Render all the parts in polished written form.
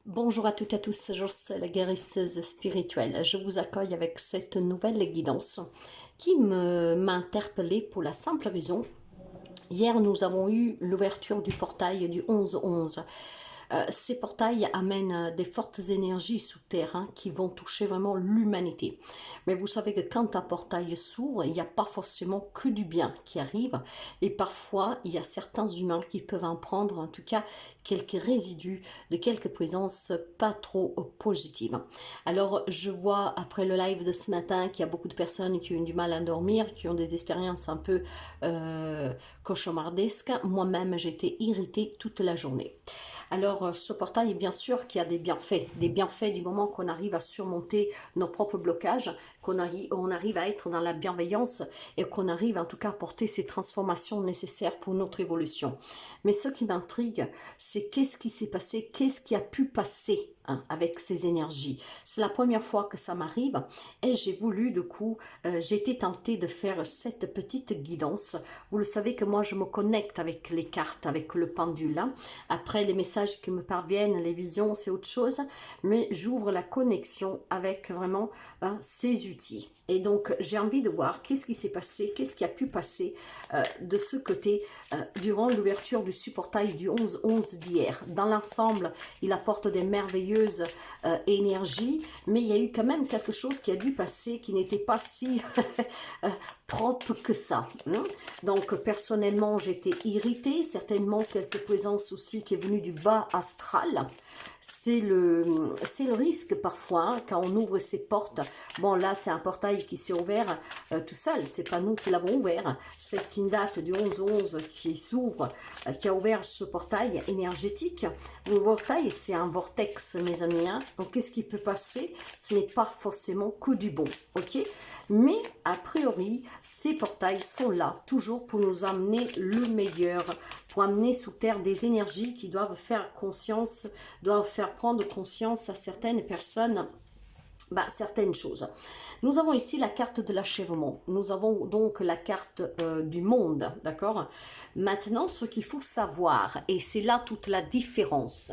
Bonjour à toutes et à tous, Joss, la guérisseuse spirituelle. Je vous accueille avec cette nouvelle guidance qui m'a interpellée pour la simple raison. Hier, nous avons eu l'ouverture du portail du 11-11. Ces portails amènent des fortes énergies sous terre qui vont toucher vraiment l'humanité. Mais vous savez que quand un portail s'ouvre, il n'y a pas forcément que du bien qui arrive. Et parfois, il y a certains humains qui peuvent en prendre, en tout cas, quelques résidus de quelques présences pas trop positives. Alors, je vois après le live de ce matin qu'il y a beaucoup de personnes qui ont du mal à dormir, qui ont des expériences un peu cauchemardesques. Moi-même, j'étais irritée toute la journée. Alors, ce portail, bien sûr qu'il y a des bienfaits du moment qu'on arrive à surmonter nos propres blocages, qu'on arrive à être dans la bienveillance et qu'on arrive en tout cas à porter ces transformations nécessaires pour notre évolution. Mais ce qui m'intrigue, c'est qu'est-ce qui s'est passé, qu'est-ce qui a pu passer avec ces énergies. C'est la première fois que ça m'arrive et j'ai voulu, du coup, j'ai été tentée de faire cette petite guidance. Vous le savez que moi, je me connecte avec les cartes, avec le pendule. Après, les messages qui me parviennent, les visions, c'est autre chose, mais j'ouvre la connexion avec vraiment ces outils. Et donc, j'ai envie de voir qu'est-ce qui s'est passé, qu'est-ce qui a pu passer de ce côté durant l'ouverture du supportail du 11-11 d'hier. Dans l'ensemble, il apporte des merveilleuses énergies, mais il y a eu quand même quelque chose qui a dû passer, qui n'était pas si propre que ça. Donc, personnellement, j'étais irritée, certainement quelques présences aussi qui est venue du bas astral. C'est le risque parfois quand on ouvre ces portes. Bon, là, c'est un portail qui s'est ouvert tout seul. C'est pas nous qui l'avons ouvert. C'est une date du 11-11 qui s'ouvre, qui a ouvert ce portail énergétique. Le portail, c'est un vortex, mes amis. Donc, qu'est-ce qui peut passer? Ce n'est pas forcément que du bon. Ok? Mais, a priori, ces portails sont là, toujours pour nous amener le meilleur, pour amener sous terre des énergies qui doivent faire conscience, doivent faire prendre conscience à certaines personnes, certaines choses. Nous avons ici la carte de l'achèvement. Nous avons donc la carte du monde, d'accord? Maintenant, ce qu'il faut savoir, et c'est là toute la différence.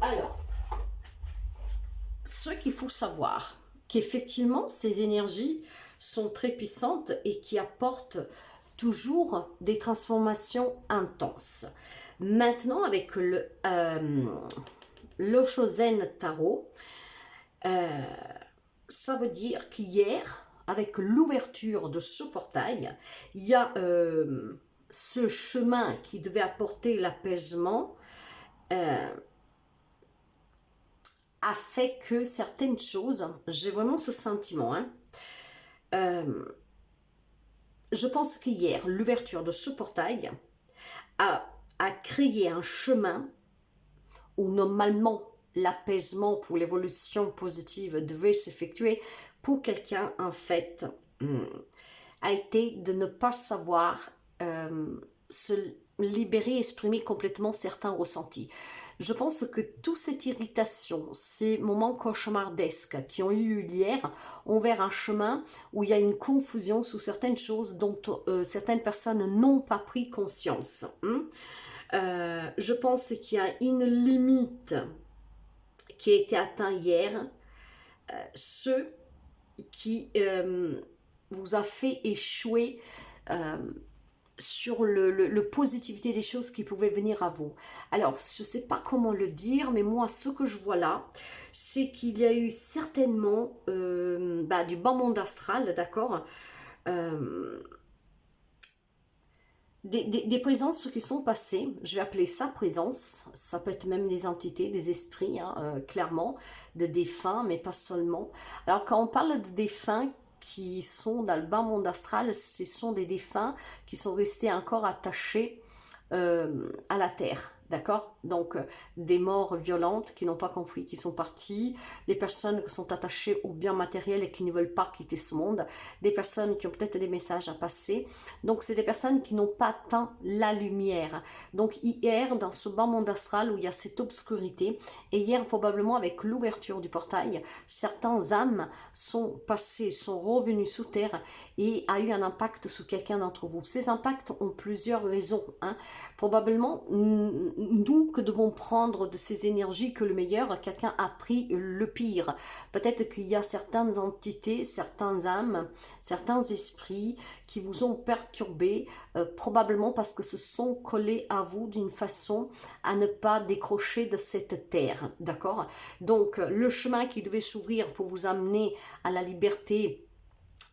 Alors, ce qu'il faut savoir, qu'effectivement, ces énergies sont très puissantes et qui apportent toujours des transformations intenses. Maintenant, avec le Shozen Tarot, ça veut dire qu'hier, avec l'ouverture de ce portail, il y a ce chemin qui devait apporter l'apaisement, a fait que certaines choses, j'ai vraiment ce sentiment, je pense qu'hier, l'ouverture de ce portail a créé un chemin où normalement l'apaisement pour l'évolution positive devait s'effectuer pour quelqu'un, en fait, a été de ne pas savoir se libérer, exprimer complètement certains ressentis. Je pense que toute cette irritation, ces moments cauchemardesques qui ont eu hier, ont ouvert un chemin où il y a une confusion sur certaines choses dont certaines personnes n'ont pas pris conscience. Je pense qu'il y a une limite qui a été atteinte hier, ce qui vous a fait échouer sur le positivité des choses qui pouvaient venir à vous. Alors, je ne sais pas comment le dire, mais moi, ce que je vois là, c'est qu'il y a eu certainement du bas monde astral, d'accord, des présences qui sont passées, je vais appeler ça présence, ça peut être même des entités, des esprits, clairement, de défunts, mais pas seulement. Alors, quand on parle de défunts, qui sont dans le bas monde astral, ce sont des défunts qui sont restés encore attachés à la terre, d'accord? Donc, des morts violentes qui n'ont pas compris, qui sont parties, des personnes qui sont attachées aux biens matériels et qui ne veulent pas quitter ce monde, des personnes qui ont peut-être des messages à passer. Donc, c'est des personnes qui n'ont pas atteint la lumière. Donc, hier, dans ce bas monde astral où il y a cette obscurité, et hier, probablement avec l'ouverture du portail, certains âmes sont passées, sont revenues sous terre et a eu un impact sur quelqu'un d'entre vous. Ces impacts ont plusieurs raisons. Probablement, nous, que devons prendre de ces énergies que le meilleur, quelqu'un a pris le pire. Peut-être qu'il y a certaines entités, certaines âmes, certains esprits qui vous ont perturbé, probablement parce que se sont collés à vous d'une façon à ne pas décrocher de cette terre, d'accord? Donc, le chemin qui devait s'ouvrir pour vous amener à la liberté,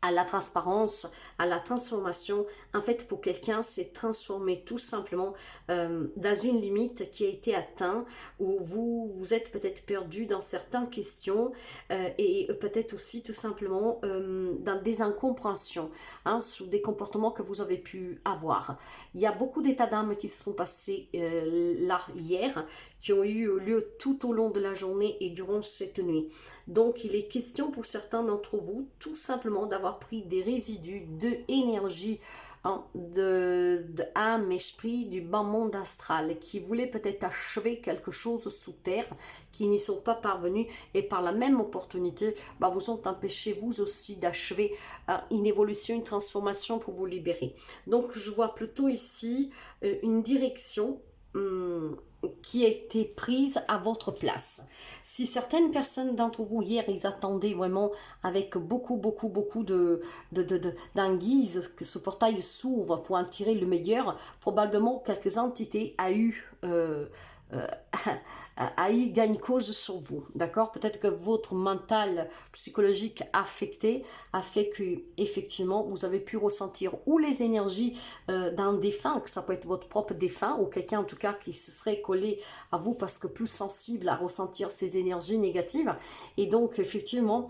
à la transparence, à la transformation, en fait, pour quelqu'un, c'est transformé tout simplement dans une limite qui a été atteinte, où vous êtes peut-être perdu dans certaines questions et peut-être aussi tout simplement dans des incompréhensions, hein, sous des comportements que vous avez pu avoir. Il y a beaucoup d'états d'âme qui se sont passés là, hier, qui ont eu lieu tout au long de la journée et durant cette nuit. Donc, il est question pour certains d'entre vous, tout simplement, d'avoir pris des résidus de énergie, hein, de âme, esprit, du bas monde astral, qui voulaient peut-être achever quelque chose sous terre, qui n'y sont pas parvenus, et par la même opportunité, vous ont empêché vous aussi d'achever une évolution, une transformation pour vous libérer. Donc, je vois plutôt ici une direction qui a été prise à votre place. Si certaines personnes d'entre vous hier, ils attendaient vraiment avec beaucoup d'anguises que ce portail s'ouvre pour en tirer le meilleur, probablement quelques entités a eu gagne cause sur vous, d'accord? Peut-être que votre mental psychologique affecté a fait que effectivement vous avez pu ressentir ou les énergies d'un défunt, que ça peut être votre propre défunt ou quelqu'un en tout cas qui se serait collé à vous parce que plus sensible à ressentir ces énergies négatives, et donc effectivement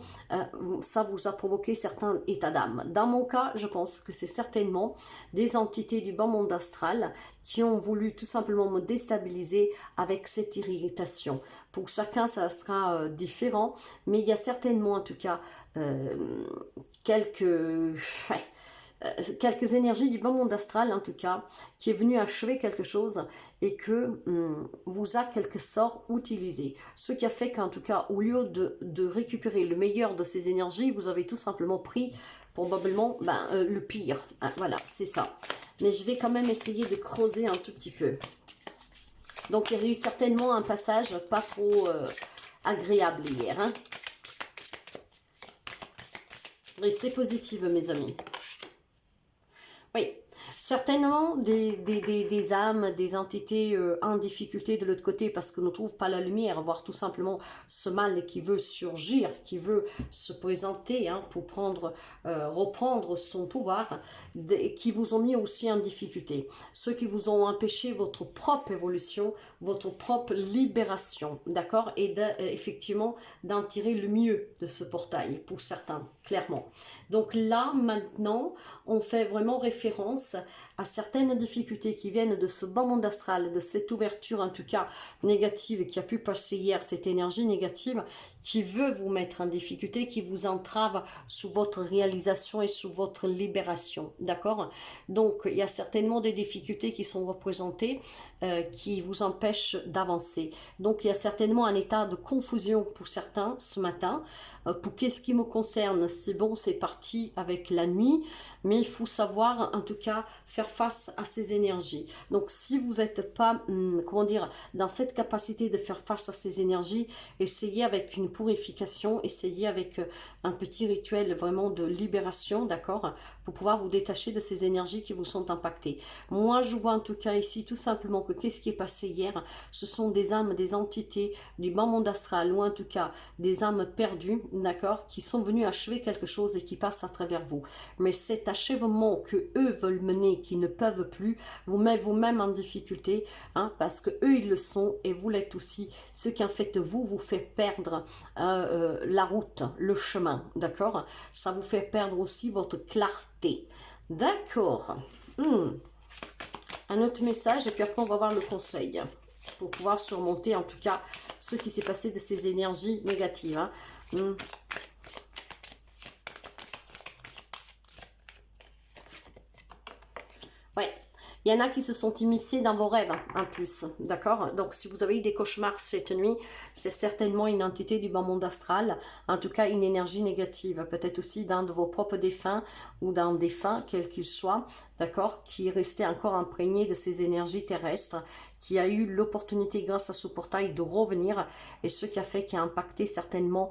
ça vous a provoqué certains états d'âme. Dans mon cas, je pense que c'est certainement des entités du bas monde astral qui ont voulu tout simplement me déstabiliser avec cette irritation. Pour chacun, ça sera différent, mais il y a certainement en tout cas quelques énergies du bas monde astral en tout cas, qui est venu achever quelque chose et que vous a quelque sorte utilisé. Ce qui a fait qu'en tout cas, au lieu de récupérer le meilleur de ces énergies, vous avez tout simplement pris probablement le pire. Voilà, c'est ça. Mais je vais quand même essayer de creuser un tout petit peu. Donc, il y a eu certainement un passage pas trop agréable hier. Hein. Restez positive, mes amis. Oui, certainement des âmes, des entités en difficulté de l'autre côté parce que ne trouvent pas la lumière, voire tout simplement ce mal qui veut surgir, qui veut se présenter pour reprendre son pouvoir, qui vous ont mis aussi en difficulté. Ceux qui vous ont empêché votre propre évolution, votre propre libération, d'accord? Et effectivement d'en tirer le mieux de ce portail, pour certains, clairement. Donc là, maintenant, on fait vraiment référence à certaines difficultés qui viennent de ce bas monde astral, de cette ouverture en tout cas négative qui a pu passer hier, cette énergie négative qui veut vous mettre en difficulté, qui vous entrave sous votre réalisation et sous votre libération, d'accord? Donc, il y a certainement des difficultés qui sont représentées qui vous empêchent d'avancer. Donc, il y a certainement un état de confusion pour certains ce matin. Pour qu'est-ce qui me concerne, c'est bon, c'est parti avec la nuit, mais il faut savoir en tout cas faire face à ces énergies. Donc si vous n'êtes pas, comment dire, dans cette capacité de faire face à ces énergies, essayez avec une purification, essayez avec un petit rituel vraiment de libération, d'accord, pour pouvoir vous détacher de ces énergies qui vous sont impactées. Moi je vois en tout cas ici tout simplement que qu'est-ce qui est passé hier, ce sont des âmes, des entités du bas monde astral, ou en tout cas des âmes perdues, d'accord, qui sont venus achever quelque chose et qui passent à travers vous. Mais cet achèvement que eux veulent mener, qui ne peuvent plus, vous met vous-même en difficulté, parce que eux ils le sont et vous l'êtes aussi, ce qui en fait vous fait perdre la route, le chemin, d'accord. Ça vous fait perdre aussi votre clarté, d'accord. Un autre message et puis après on va voir le conseil pour pouvoir surmonter en tout cas ce qui s'est passé de ces énergies négatives. Ouais, il y en a qui se sont immiscés dans vos rêves en plus, d'accord? Donc si vous avez eu des cauchemars cette nuit, c'est certainement une entité du bas monde astral, en tout cas une énergie négative, peut-être aussi d'un de vos propres défunts ou d'un défunt, quel qu'il soit, d'accord, qui est resté encore imprégné de ces énergies terrestres, qui a eu l'opportunité grâce à ce portail de revenir et ce qui a fait, qui a impacté certainement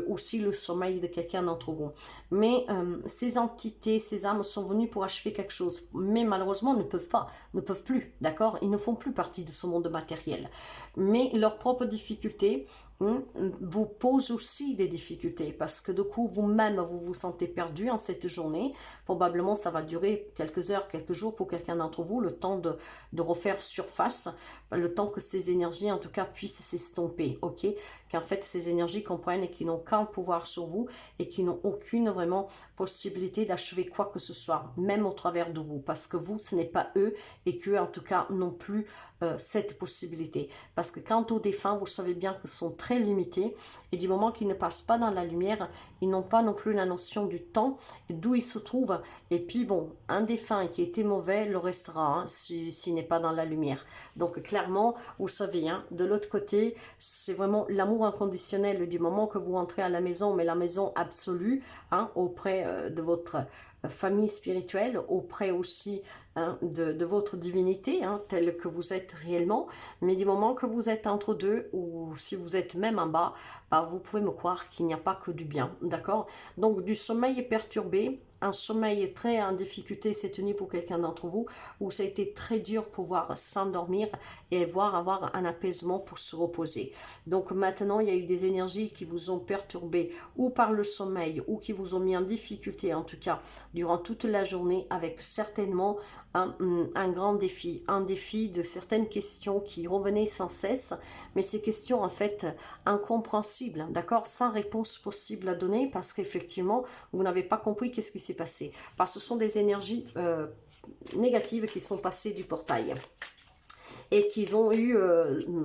aussi le sommeil de quelqu'un d'entre vous. Mais ces entités, ces âmes sont venues pour achever quelque chose, mais malheureusement ne peuvent pas, ne peuvent plus, d'accord? Ils ne font plus partie de ce monde matériel. Mais leurs propres difficultés vous posent aussi des difficultés parce que du coup vous-même vous vous sentez perdu en cette journée. Probablement ça va durer quelques heures, quelques jours pour quelqu'un d'entre vous, le temps de refaire surface, le temps que ces énergies en tout cas puissent s'estomper, ok? Qu'en fait ces énergies comprennent et qui n'ont qu'un pouvoir sur vous et qui n'ont aucune vraiment possibilité d'achever quoi que ce soit, même au travers de vous, parce que vous ce n'est pas eux et qu'eux en tout cas non plus cette possibilité. Parce que quant aux défunts, vous savez bien qu'ils sont très limités et du moment qu'ils ne passent pas dans la lumière, ils n'ont pas non plus la notion du temps, d'où ils se trouvent. Et puis bon, un défunt qui était mauvais le restera hein, s'il n'est pas dans la lumière. Donc clairement, vous savez, hein, de l'autre côté, c'est vraiment l'amour inconditionnel du moment que vous entrez à la maison, mais la maison absolue, hein, auprès de votre famille spirituelle, auprès aussi hein, de votre divinité, hein, telle que vous êtes réellement. Mais du moment que vous êtes entre deux, ou si vous êtes même en bas, bah, vous pouvez me croire qu'il n'y a pas que du bien, d'accord? Donc du sommeil perturbé, un sommeil très en difficulté cette nuit pour quelqu'un d'entre vous, où ça a été très dur pour pouvoir s'endormir et avoir un apaisement pour se reposer. Donc maintenant, il y a eu des énergies qui vous ont perturbé ou par le sommeil ou qui vous ont mis en difficulté, en tout cas, durant toute la journée, avec certainement un grand défi, un défi de certaines questions qui revenaient sans cesse, mais ces questions en fait incompréhensibles, d'accord, sans réponse possible à donner parce qu'effectivement vous n'avez pas compris qu'est-ce qui s'est passé, parce que ce sont des énergies négatives qui sont passées du portail et qu'ils ont eu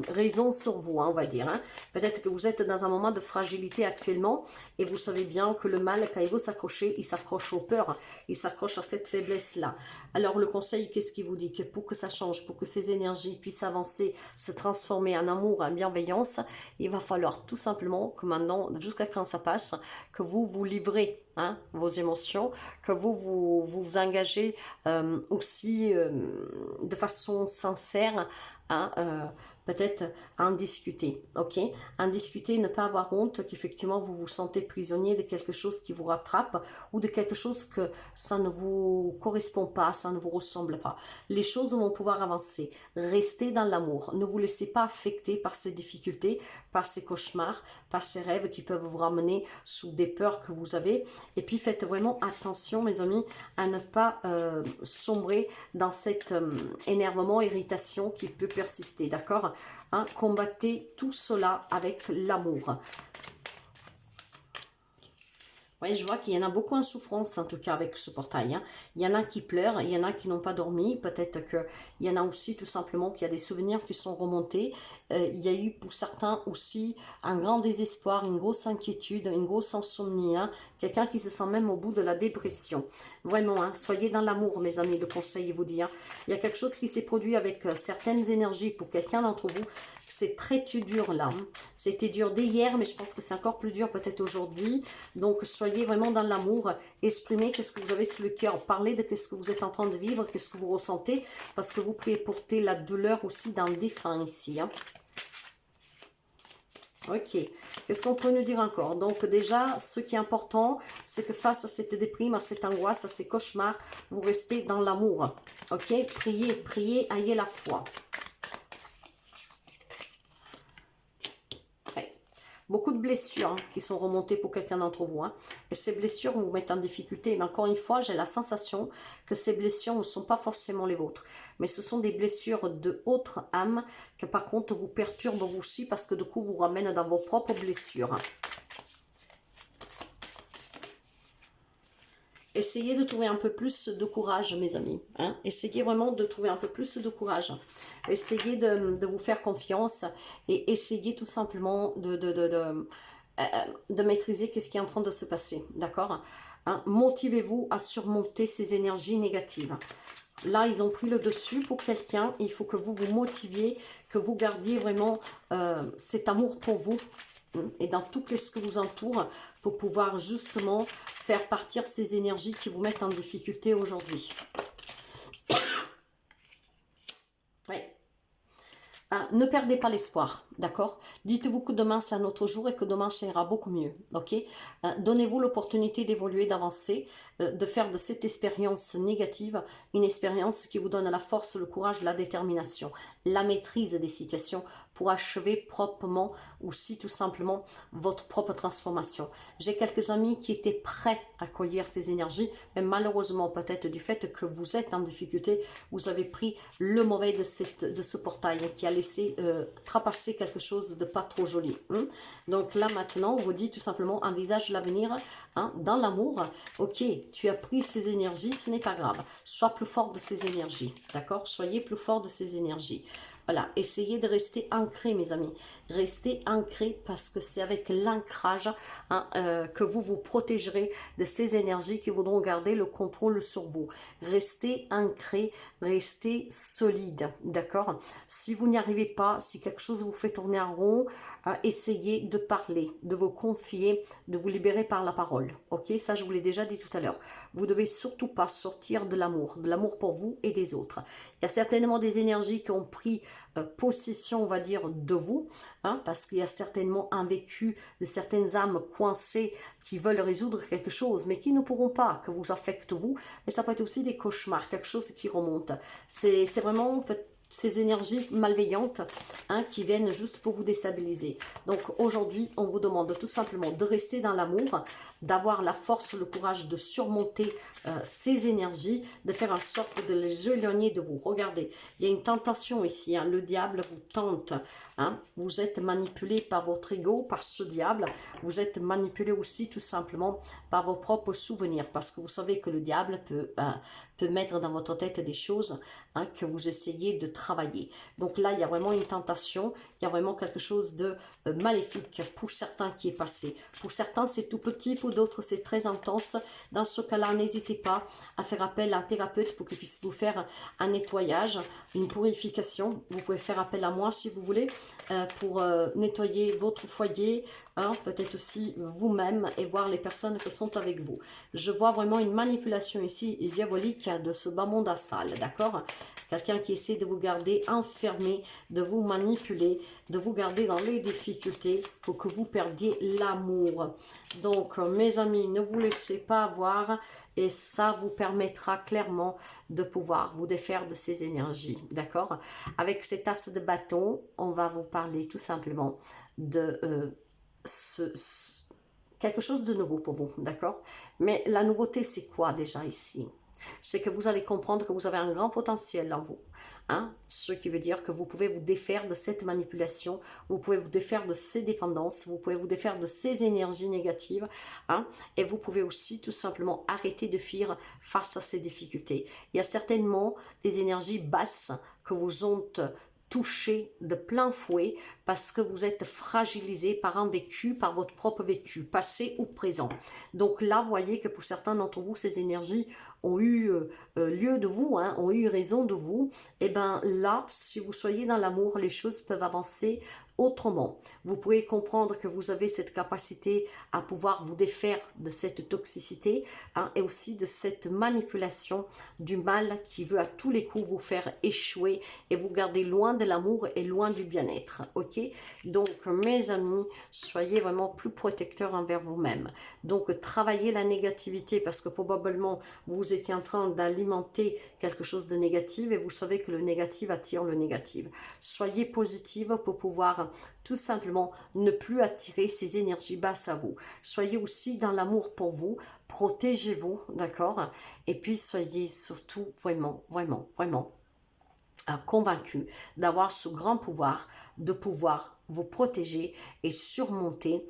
raison sur vous, hein, on va dire. Hein. Peut-être que vous êtes dans un moment de fragilité actuellement et vous savez bien que le mal, quand il veut s'accrocher, il s'accroche aux peurs, il s'accroche à cette faiblesse-là. Alors le conseil, qu'est-ce qu'il vous dit? Que pour que ça change, pour que ces énergies puissent avancer, se transformer en amour, en bienveillance, il va falloir tout simplement que maintenant, jusqu'à quand ça passe, que vous vous livrez hein, vos émotions, que vous engagez aussi de façon sincère à peut-être en discuter, ok? En discuter, ne pas avoir honte qu'effectivement vous vous sentez prisonnier de quelque chose qui vous rattrape ou de quelque chose que ça ne vous correspond pas, ça ne vous ressemble pas. Les choses vont pouvoir avancer. Restez dans l'amour. Ne vous laissez pas affecter par ces difficultés, par ces cauchemars, par ces rêves qui peuvent vous ramener sous des peurs que vous avez. Et puis faites vraiment attention, mes amis, à ne pas sombrer dans cet énervement, irritation qui peut persister, d'accord? Hein, combattez tout cela avec l'amour. Oui, je vois qu'il y en a beaucoup en souffrance, en tout cas, avec ce portail. Hein. Il y en a qui pleurent, il y en a qui n'ont pas dormi. Peut-être qu'il y en a aussi, tout simplement, qu'il y a des souvenirs qui sont remontés. Il y a eu, pour certains aussi, un grand désespoir, une grosse inquiétude, une grosse insomnie. Hein. Quelqu'un qui se sent même au bout de la dépression. Vraiment, hein, soyez dans l'amour, mes amis, le conseil vous dit. Hein. Il y a quelque chose qui s'est produit avec certaines énergies pour quelqu'un d'entre vous. C'est très dur là. Hein. C'était dur dès hier, mais je pense que c'est encore plus dur peut-être aujourd'hui. Donc, soyez vraiment dans l'amour. Exprimez ce que vous avez sur le cœur. Parlez de ce que vous êtes en train de vivre, ce que vous ressentez, parce que vous pouvez porter la douleur aussi dans le défunt ici. Hein. Ok, qu'est-ce qu'on peut nous dire encore? Donc déjà, ce qui est important, c'est que face à cette déprime, à cette angoisse, à ces cauchemars, vous restez dans l'amour. Ok, priez, priez, ayez la foi. Beaucoup de blessures hein, qui sont remontées pour quelqu'un d'entre vous. Hein. Et ces blessures vous mettent en difficulté. Mais encore une fois, j'ai la sensation que ces blessures ne sont pas forcément les vôtres. Mais ce sont des blessures de autres âmes que par contre vous perturbent vous aussi parce que du coup vous ramènent dans vos propres blessures. Essayez de trouver un peu plus de courage, mes amis. Hein. Essayez vraiment de trouver un peu plus de courage. Essayez de vous faire confiance et essayez tout simplement de maîtriser ce qui est en train de se passer. D'accord hein. Motivez-vous à surmonter ces énergies négatives. Là, ils ont pris le dessus pour quelqu'un. Il faut que vous vous motiviez, que vous gardiez vraiment cet amour pour vous et dans tout ce que vous entoure pour pouvoir justement faire partir ces énergies qui vous mettent en difficulté aujourd'hui. Ouais. Hein, ne perdez pas l'espoir, d'accord? Dites-vous que demain c'est un autre jour et que demain ça ira beaucoup mieux, ok? Donnez-vous l'opportunité d'évoluer, d'avancer, de faire de cette expérience négative une expérience qui vous donne la force, le courage, la détermination, la maîtrise des situations pour achever proprement ou si tout simplement votre propre transformation. J'ai quelques amis qui étaient prêts à accueillir ces énergies, mais malheureusement peut-être du fait que vous êtes en difficulté, vous avez pris le mauvais de ce portail qui a laissé trapasser quelque chose de pas trop joli. Hein. Donc là maintenant, on vous dit tout simplement, envisage l'avenir hein, dans l'amour. Ok, tu as pris ces énergies, ce n'est pas grave. Sois plus fort de ces énergies, d'accord? Soyez plus fort de ces énergies. Voilà, essayez de rester ancré, mes amis. Restez ancré parce que c'est avec l'ancrage hein, que vous vous protégerez de ces énergies qui voudront garder le contrôle sur vous. Restez ancré, restez solide, d'accord? Si vous n'y arrivez pas, si quelque chose vous fait tourner en rond, essayez de parler, de vous confier, de vous libérer par la parole. Ok, ça je vous l'ai déjà dit tout à l'heure. Vous devez surtout pas sortir de l'amour pour vous et des autres. Il y a certainement des énergies qui ont pris possession, on va dire, de vous, hein, parce qu'il y a certainement un vécu de certaines âmes coincées qui veulent résoudre quelque chose, mais qui ne pourront pas, que vous affecte vous, mais ça peut être aussi des cauchemars, quelque chose qui remonte. C'est vraiment ces énergies malveillantes hein, qui viennent juste pour vous déstabiliser. Donc aujourd'hui, on vous demande tout simplement de rester dans l'amour, d'avoir la force, le courage de surmonter ces énergies, de faire en sorte de les éloigner de vous. Regardez, il y a une tentation ici, hein, le diable vous tente. Hein, vous êtes manipulé par votre ego, par ce diable. Vous êtes manipulé aussi tout simplement par vos propres souvenirs. Parce que vous savez que le diable peut mettre dans votre tête des choses hein, que vous essayez de travailler. Donc là, il y a vraiment une tentation. Il y a vraiment quelque chose de maléfique pour certains qui est passé. Pour certains, c'est tout petit. Pour d'autres, c'est très intense. Dans ce cas-là, n'hésitez pas à faire appel à un thérapeute pour qu'il puisse vous faire un nettoyage, une purification. Vous pouvez faire appel à moi si vous voulez. Pour nettoyer votre foyer, hein, peut-être aussi vous-même et voir les personnes qui sont avec vous. Je vois vraiment une manipulation ici diabolique de ce bas monde astral, d'accord? Quelqu'un qui essaie de vous garder enfermé, de vous manipuler, de vous garder dans les difficultés pour que vous perdiez l'amour. Donc, mes amis, ne vous laissez pas avoir et ça vous permettra clairement de pouvoir vous défaire de ces énergies, d'accord? Avec cet as de bâton, on va vous parler tout simplement de quelque chose de nouveau pour vous, d'accord? Mais la nouveauté, c'est quoi déjà ici? C'est que vous allez comprendre que vous avez un grand potentiel en vous. Hein? Ce qui veut dire que vous pouvez vous défaire de cette manipulation, vous pouvez vous défaire de ces dépendances, vous pouvez vous défaire de ces énergies négatives, hein? Et vous pouvez aussi tout simplement arrêter de fuir face à ces difficultés. Il y a certainement des énergies basses que vous ont touché de plein fouet parce que vous êtes fragilisé par un vécu, par votre propre vécu, passé ou présent. Donc là, voyez que pour certains d'entre vous, ces énergies ont eu lieu de vous, hein, ont eu raison de vous. Et bien là, si vous soyez dans l'amour, les choses peuvent avancer autrement. Vous pouvez comprendre que vous avez cette capacité à pouvoir vous défaire de cette toxicité hein, et aussi de cette manipulation du mal qui veut à tous les coups vous faire échouer et vous garder loin de l'amour et loin du bien-être. Ok? Donc, mes amis, soyez vraiment plus protecteurs envers vous-même. Donc, travaillez la négativité parce que probablement vous étiez en train d'alimenter quelque chose de négatif et vous savez que le négatif attire le négatif. Soyez positive pour pouvoir tout simplement ne plus attirer ces énergies basses à vous. Soyez aussi dans l'amour pour vous, protégez-vous, d'accord? Et puis soyez surtout vraiment, vraiment, vraiment convaincu d'avoir ce grand pouvoir, de pouvoir vous protéger et surmonter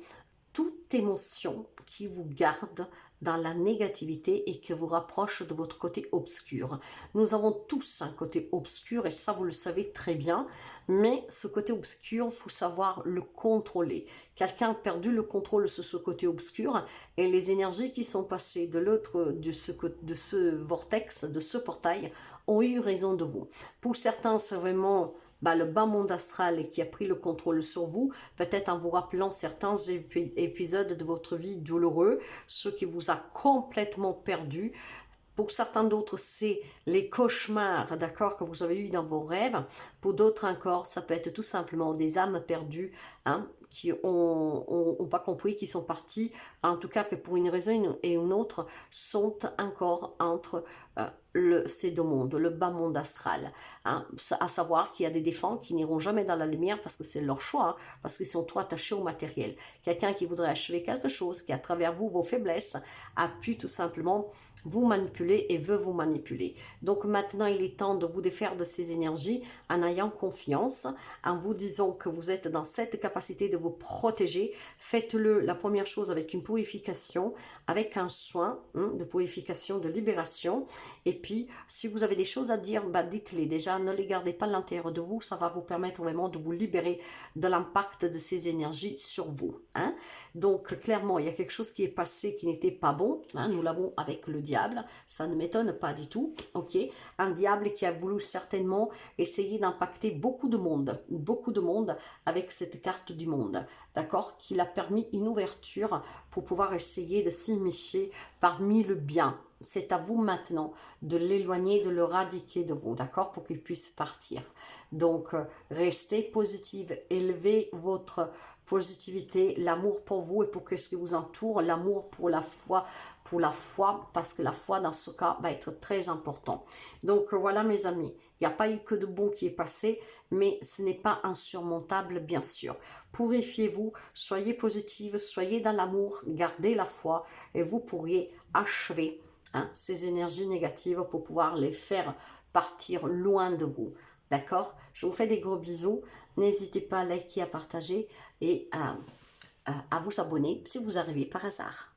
toute émotion qui vous garde dans la négativité et qui vous rapproche de votre côté obscur. Nous avons tous un côté obscur et ça vous le savez très bien, mais ce côté obscur, il faut savoir le contrôler. Quelqu'un a perdu le contrôle sur ce côté obscur et les énergies qui sont passées de l'autre, de ce vortex, de ce portail, ont eu raison de vous. Pour certains, c'est vraiment le bas monde astral qui a pris le contrôle sur vous, peut-être en vous rappelant certains épisodes de votre vie douloureux, ce qui vous a complètement perdu. Pour certains d'autres, c'est les cauchemars, d'accord, que vous avez eu dans vos rêves. Pour d'autres encore, ça peut être tout simplement des âmes perdues, hein, qui ont pas compris, qui sont partis, en tout cas que pour une raison et une autre, sont encore entre ces deux mondes, le bas monde astral. Hein. À savoir qu'il y a des défunts qui n'iront jamais dans la lumière parce que c'est leur choix, hein, parce qu'ils sont trop attachés au matériel. Quelqu'un qui voudrait achever quelque chose, qui à travers vous, vos faiblesses, a pu tout simplement vous manipuler et veut vous manipuler. Donc maintenant, il est temps de vous défaire de ces énergies en ayant confiance, en vous disant que vous êtes dans cette capacité de vous protéger. Faites-le, la première chose, avec une purification, avec un soin de purification, de libération. Et puis, si vous avez des choses à dire, bah, dites-les déjà, ne les gardez pas à l'intérieur de vous, ça va vous permettre vraiment de vous libérer de l'impact de ces énergies sur vous. Hein. Donc, clairement, il y a quelque chose qui est passé qui n'était pas bon, hein, nous l'avons avec le diable, ça ne m'étonne pas du tout, ok. Un diable qui a voulu certainement essayer d'impacter beaucoup de monde avec cette carte du monde, d'accord, qui a permis une ouverture pour pouvoir essayer de s'immiscer parmi le bien. C'est à vous maintenant de l'éloigner, de le radiquer de vous, d'accord, pour qu'il puisse partir. Donc, restez positive, élevez votre positivité, l'amour pour vous et pour ce qui vous entoure, l'amour pour la foi, parce que la foi, dans ce cas, va être très important. Donc, voilà, mes amis, il n'y a pas eu que de bon qui est passé, mais ce n'est pas insurmontable, bien sûr. Purifiez-vous, soyez positive, soyez dans l'amour, gardez la foi, et vous pourriez achever ces énergies négatives pour pouvoir les faire partir loin de vous. D'accord? Je vous fais des gros bisous. N'hésitez pas à liker, à partager et à vous abonner si vous arrivez par hasard.